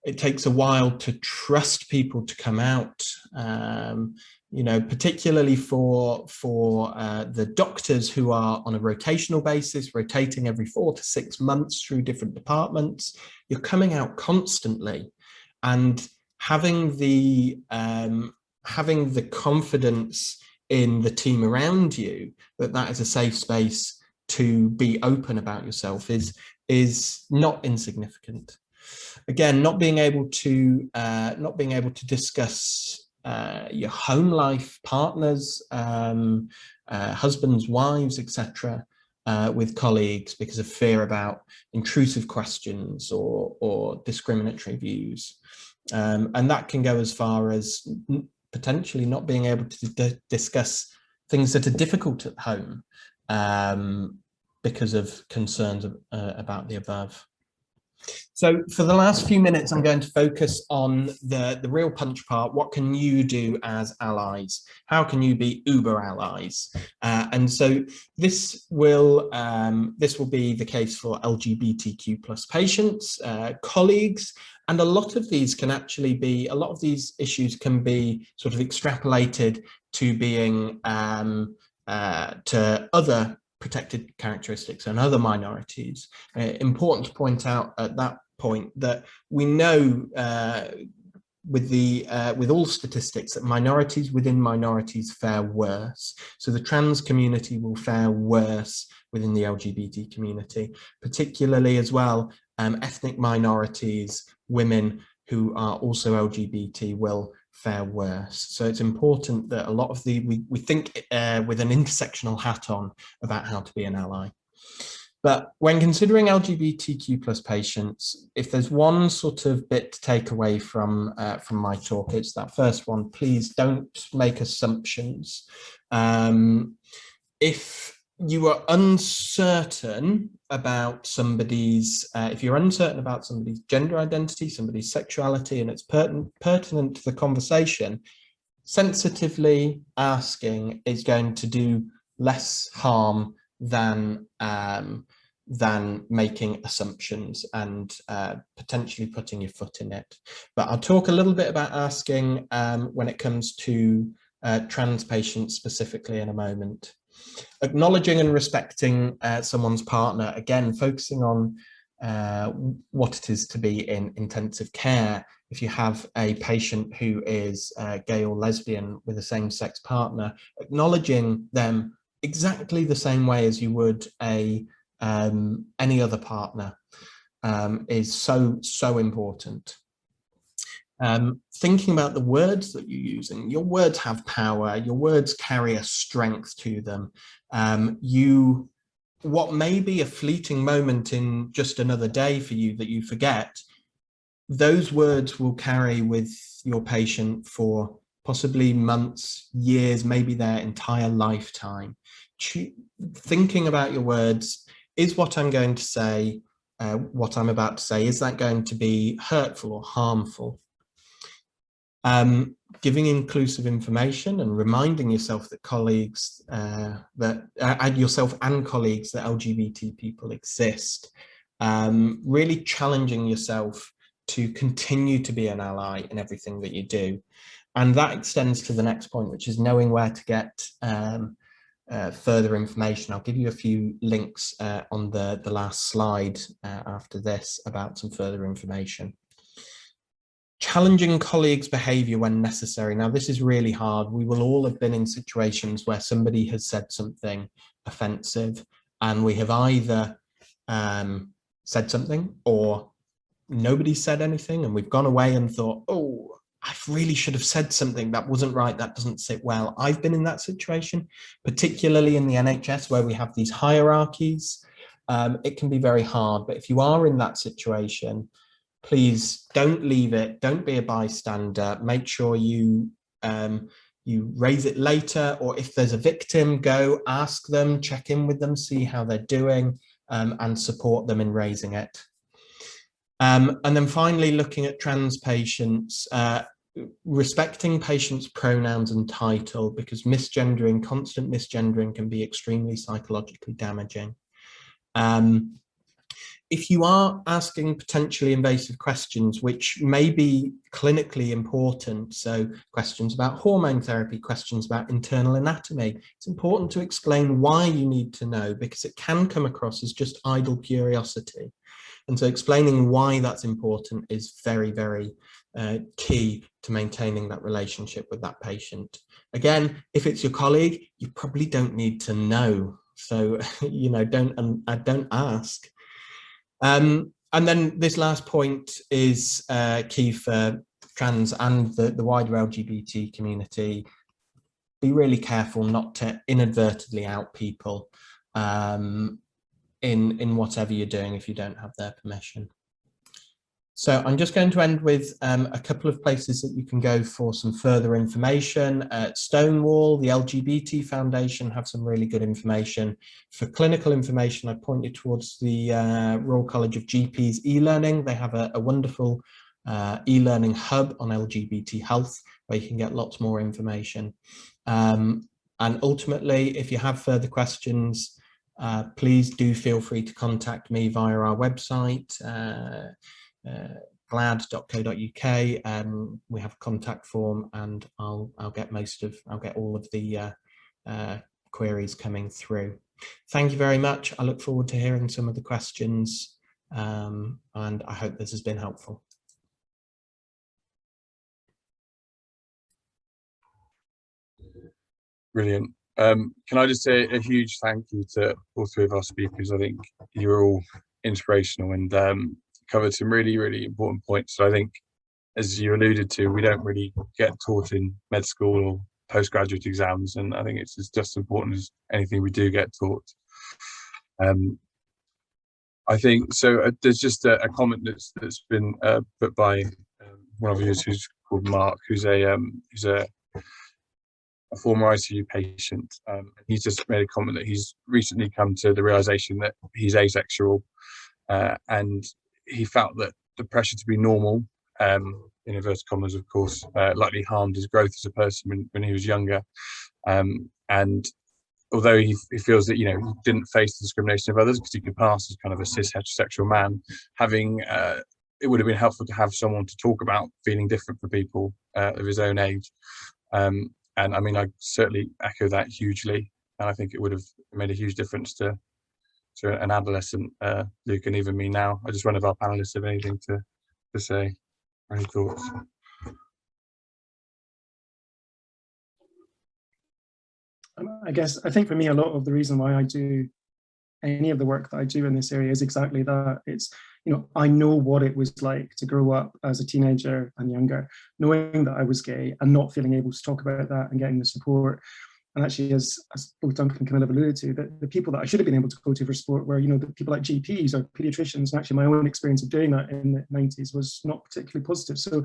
It takes a while to trust people to come out, you know, particularly for the doctors who are on a rotational basis, rotating every 4 to 6 months through different departments. You're coming out constantly, and having the confidence in the team around you that is a safe space to be open about yourself is not insignificant. Again, not being able to discuss your home life, partners, husbands, wives, etc., with colleagues because of fear about intrusive questions or discriminatory views, and that can go as far as potentially not being able to discuss things that are difficult at home because of concerns about the above. So for the last few minutes, I'm going to focus on the real punch part. What can you do as allies? How can you be uber allies? And so this will be the case for LGBTQ plus patients, colleagues, and a lot of these issues can be sort of extrapolated to being to other protected characteristics and other minorities. Important to point out at that point that we know with all statistics that minorities within minorities fare worse. So the trans community will fare worse within the LGBT community, particularly as well ethnic minorities, women who are also LGBT will fare worse. So it's important that a lot of we think with an intersectional hat on about how to be an ally. But when considering LGBTQ plus patients, if there's one sort of bit to take away from my talk, it's that first one: please don't make assumptions. If you are uncertain about somebody's, if you're uncertain about somebody's gender identity, somebody's sexuality, and it's pertinent to the conversation, sensitively asking is going to do less harm than making assumptions and potentially putting your foot in it. But I'll talk a little bit about asking when it comes to trans patients specifically in a moment. Acknowledging and respecting someone's partner, again, focusing on what it is to be in intensive care. If you have a patient who is gay or lesbian with a same-sex partner, acknowledging them exactly the same way as you would any other partner is so important. Thinking about the words that you're using. Your words have power. Your words carry a strength to them. What may be a fleeting moment in just another day for you that you forget, those words will carry with your patient for possibly months, years, maybe their entire lifetime. Thinking about your words, is what I'm going to say, what I'm about to say, is that going to be hurtful or harmful? Giving inclusive information and reminding yourself that colleagues, yourself and colleagues, that LGBT people exist. Really challenging yourself to continue to be an ally in everything that you do. And that extends to the next point, which is knowing where to get further information. I'll give you a few links on the last slide after this about some further information. Challenging colleagues' behaviour when necessary. Now, this is really hard. We will all have been in situations where somebody has said something offensive and we have either said something or nobody said anything, and we've gone away and thought, oh, I really should have said something, that wasn't right, that doesn't sit well. I've been in that situation, particularly in the NHS where we have these hierarchies. It can be very hard, but if you are in that situation, please don't leave it. Don't be a bystander. Make sure you raise it later, or if there's a victim, go ask them, check in with them, see how they're doing, and support them in raising it. And then finally, looking at trans patients, respecting patients' pronouns and title, because misgendering, constant misgendering can be extremely psychologically damaging. If you are asking potentially invasive questions, which may be clinically important, so questions about hormone therapy, questions about internal anatomy, it's important to explain why you need to know, because it can come across as just idle curiosity. And so explaining why that's important is very, very key to maintaining that relationship with that patient. Again, if it's your colleague, you probably don't need to know. So, you know, don't ask. And then this last point is key for trans and the wider LGBT community. Be really careful not to inadvertently out people in whatever you're doing if you don't have their permission. So I'm just going to end with a couple of places that you can go for some further information. Stonewall, the LGBT Foundation have some really good information. For clinical information, I point you towards the Royal College of GPs e-learning. They have a wonderful e-learning hub on LGBT health where you can get lots more information. And ultimately, if you have further questions, please do feel free to contact me via our website, glad.co.uk. We have a contact form, and I'll get all of the queries coming through. Thank you very much. I look forward to hearing some of the questions, and I hope this has been helpful. Brilliant. Can I just say a huge thank you to all three of our speakers. I think you're all inspirational and covered some really, really important points. So I think, as you alluded to, we don't really get taught in med school or postgraduate exams, and I think it's just as important as anything we do get taught. I think so. There's just a comment that's been put by one of you who's called Mark, who's a former ICU patient. He's just made a comment that he's recently come to the realization that he's asexual, and he felt that the pressure to be normal, in inverted commas, of course, likely harmed his growth as a person when he was younger. And although he feels that, you know, he didn't face the discrimination of others because he could pass as kind of a cis heterosexual man, it would have been helpful to have someone to talk about feeling different for people of his own age. And I mean, I certainly echo that hugely, and I think it would have made a huge difference to an adolescent, Luke, and even me now. I just wonder if our panelists have anything to say, any thoughts? I think for me, a lot of the reason why I do any of the work that I do in this area is exactly that. It's, you know, I know what it was like to grow up as a teenager and younger, knowing that I was gay and not feeling able to talk about that and getting the support. And actually, as both Duncan and Kamilla have alluded to, the people that I should have been able to go to for support were, you know, the people like GPs or paediatricians. And actually, my own experience of doing that in the 90s was not particularly positive. So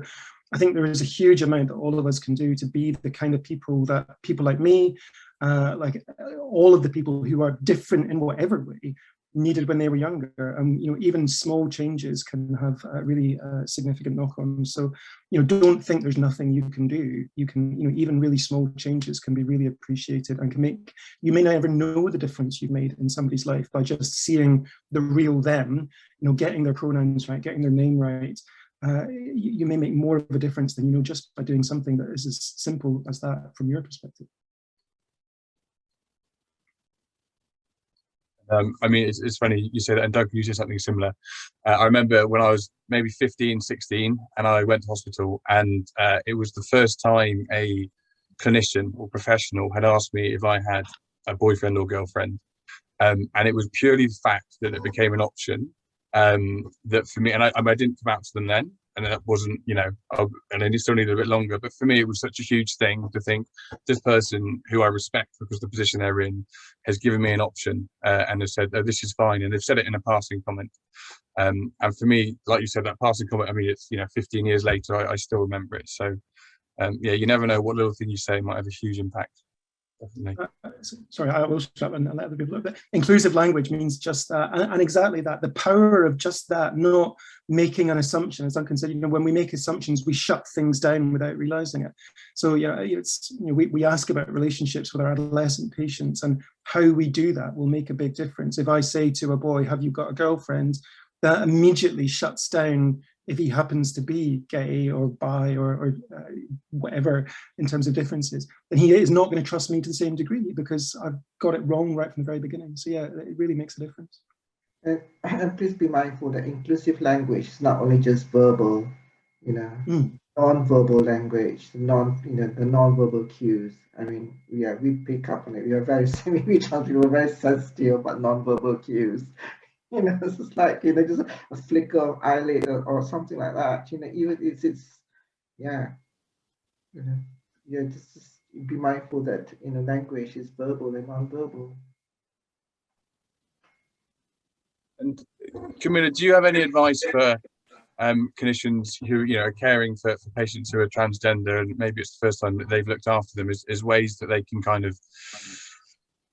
I think there is a huge amount that all of us can do to be the kind of people that people like me, like all of the people who are different in whatever way, needed when they were younger. You know, even small changes can have really significant knock-ons. So, you know, don't think there's nothing you can do. You can, you know, even really small changes can be really appreciated and can make, you may not ever know the difference you've made in somebody's life by just seeing the real them, you know, getting their pronouns right, getting their name right. You may make more of a difference than, you know, just by doing something that is as simple as that from your perspective. I mean, it's funny you say that, and Doug, you said something similar. I remember when I was maybe 15, 16, and I went to hospital, and it was the first time a clinician or professional had asked me if I had a boyfriend or girlfriend. And it was purely the fact that it became an option that for me, and I didn't come out to them then, and that wasn't, you know, and I still needed a bit longer, but for me it was such a huge thing to think this person who I respect because the position they're in has given me an option and has said, oh, this is fine, and they've said it in a passing comment. And for me, like you said, that passing comment, I mean, it's, you know, 15 years later, I still remember it. So yeah, you never know what little thing you say might have a huge impact. Sorry, I will shut up and let other people know. But inclusive language means just that, and exactly that. The power of just that, not making an assumption, as Duncan said. You know, when we make assumptions, we shut things down without realizing it. So yeah, it's, you know, we ask about relationships with our adolescent patients, and how we do that will make a big difference. If I say to a boy, "Have you got a girlfriend?" that immediately shuts down if he happens to be gay or bi or whatever in terms of differences, then he is not going to trust me to the same degree because I've got it wrong right from the very beginning. So yeah, it really makes a difference. And please be mindful that inclusive language is not only just verbal, you know, non-verbal language, the non-verbal cues. I mean, yeah, we pick up on it. We are very, we're very sensitive about non-verbal cues. You know, it's just like, you know, just a flicker of eyelid or something like that. You know, even it's yeah, you know, yeah, just be mindful that, you know, language is verbal and non-verbal. And Kamilla, do you have any advice for clinicians who are caring for patients who are transgender, and maybe it's the first time that they've looked after them, is ways that they can kind of,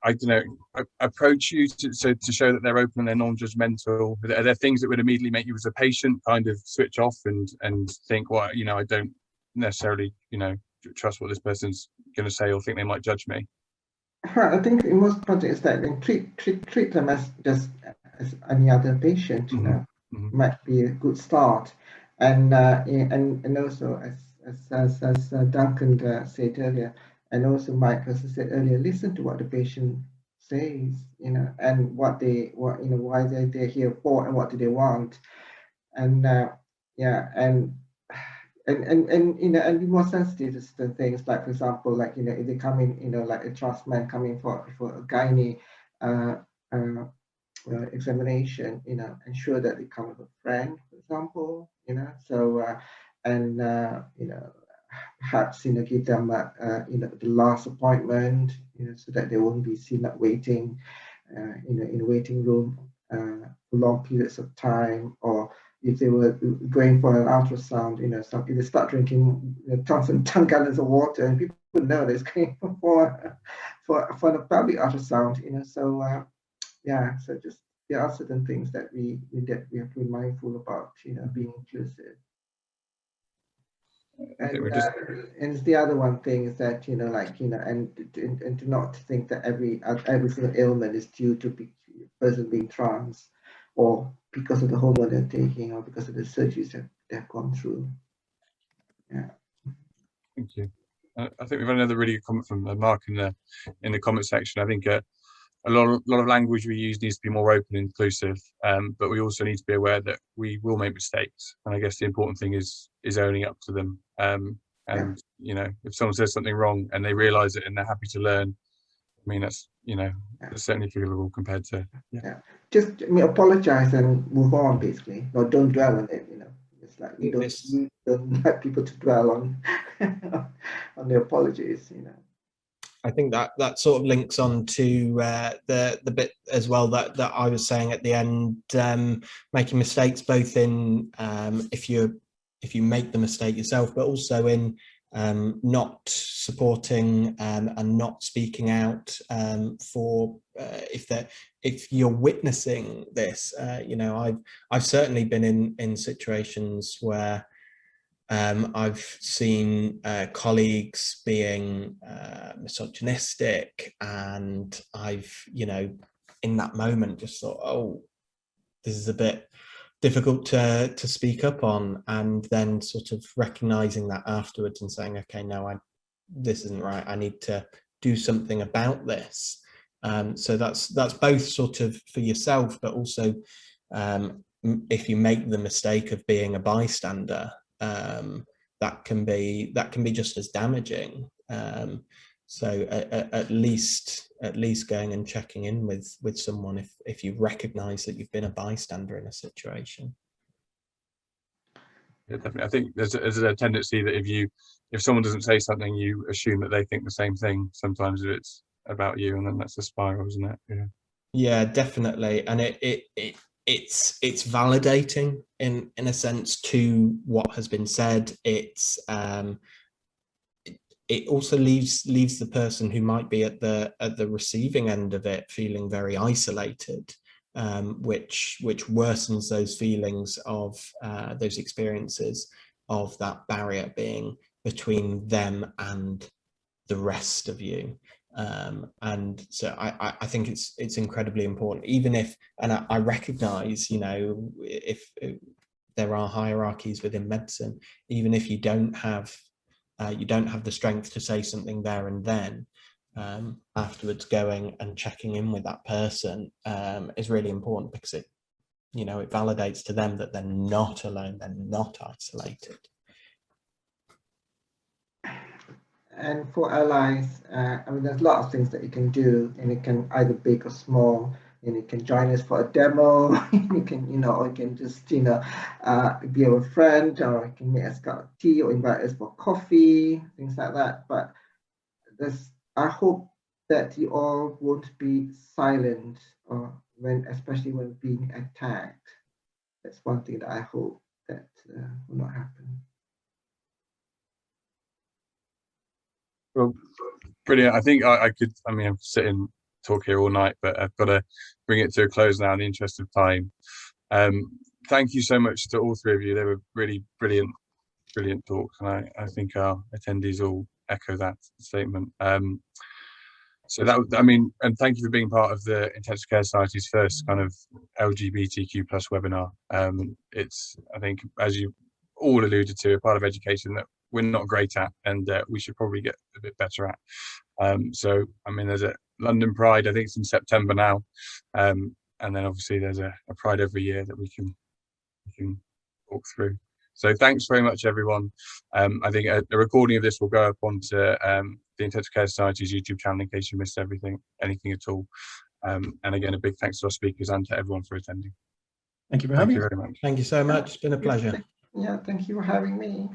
I don't know, approach you to show that they're open and they're non-judgmental? Are there things that would immediately make you as a patient kind of switch off and think, well, I don't necessarily trust what this person's going to say or think they might judge me? I think in most projects that treat them as just as any other patient, might be a good start, and also as Duncan said earlier, and also Mike also said earlier, listen to what the patient says, and why they're here for, and what do they want, and and be more sensitive to certain things, like for example, like if they come in, like a trans man coming for a gynae examination, ensure that they come with a friend, for example, perhaps give them the last appointment, so that they won't be seen up waiting in the waiting room for long periods of time, or if they were going for an ultrasound, if they start drinking tons and tons gallons of water, and people know they're going for the public ultrasound, so just there are certain things that we have to be mindful about, being inclusive. And it's the other one thing is that and to not think that every single ailment is due to the person being trans, or because of the hormone they're taking, or because of the surgeries that they've gone through. Yeah. Thank you. I think we've had another really good comment from Mark in the comment section. I think a lot of language we use needs to be more open and inclusive, but we also need to be aware that we will make mistakes, and I guess the important thing is owning up to them. If someone says something wrong and they realise it and they're happy to learn, I mean that's it's certainly feasible compared to just apologize and move on, basically, or don't dwell on it. It's like we don't like people to dwell on on their apologies. I think that sort of links on to the bit as well that I was saying at the end, making mistakes both in if you make the mistake yourself, but also in not supporting and not speaking out for if you're witnessing this. I've certainly been in situations where I've seen colleagues being misogynistic, and I've in that moment just thought, oh, this is a bit difficult to speak up on, and then sort of recognizing that afterwards and saying, okay, no, this isn't right, I need to do something about this. So that's both sort of for yourself, but also if you make the mistake of being a bystander, that can be just as damaging. So at least going and checking in with someone if you recognize that you've been a bystander in a situation. Yeah, definitely. I think there's a tendency that if someone doesn't say something, you assume that they think the same thing. Sometimes if it's about you, and then that's a spiral, isn't it? Yeah, definitely. And it's validating in a sense to what has been said. It also leaves the person who might be at the receiving end of it feeling very isolated, which worsens those feelings of those experiences of that barrier being between them and the rest of you. And so I think it's incredibly important, even if, and I recognize, if there are hierarchies within medicine, even if you don't have the strength to say something there and then, afterwards going and checking in with that person is really important, because it validates to them that they're not alone, they're not isolated. And for allies, there's a lot of things that you can do, and it can either big or small. And you can join us for a demo. You can, or you can just, be our friend, or you can make us a cup of tea, or invite us for coffee, things like that. But I hope that you all won't be silent, or especially when being attacked. That's one thing that I hope that will not happen. Well, brilliant. I think I could, I mean, I'm sitting talk here all night, but I've got to bring it to a close now in the interest of time. Thank you so much to all three of you. They were really brilliant talks, and I think our attendees all echo that statement. So that, I mean, and thank you for being part of the Intensive Care Society's first kind of LGBTQ plus webinar. It's, I think, as you all alluded to, a part of education that we're not great at, and we should probably get a bit better at. So, I mean, there's a London Pride, I think it's in September now, and then obviously there's a Pride every year that we can walk through. So thanks very much, everyone. I think a recording of this will go up onto the Intensive Care Society's YouTube channel in case you missed anything at all. And again, a big thanks to our speakers and to everyone for attending. Thank you for having me. Thank you very much. Thank you so much. It's been a pleasure. Yeah, thank you for having me.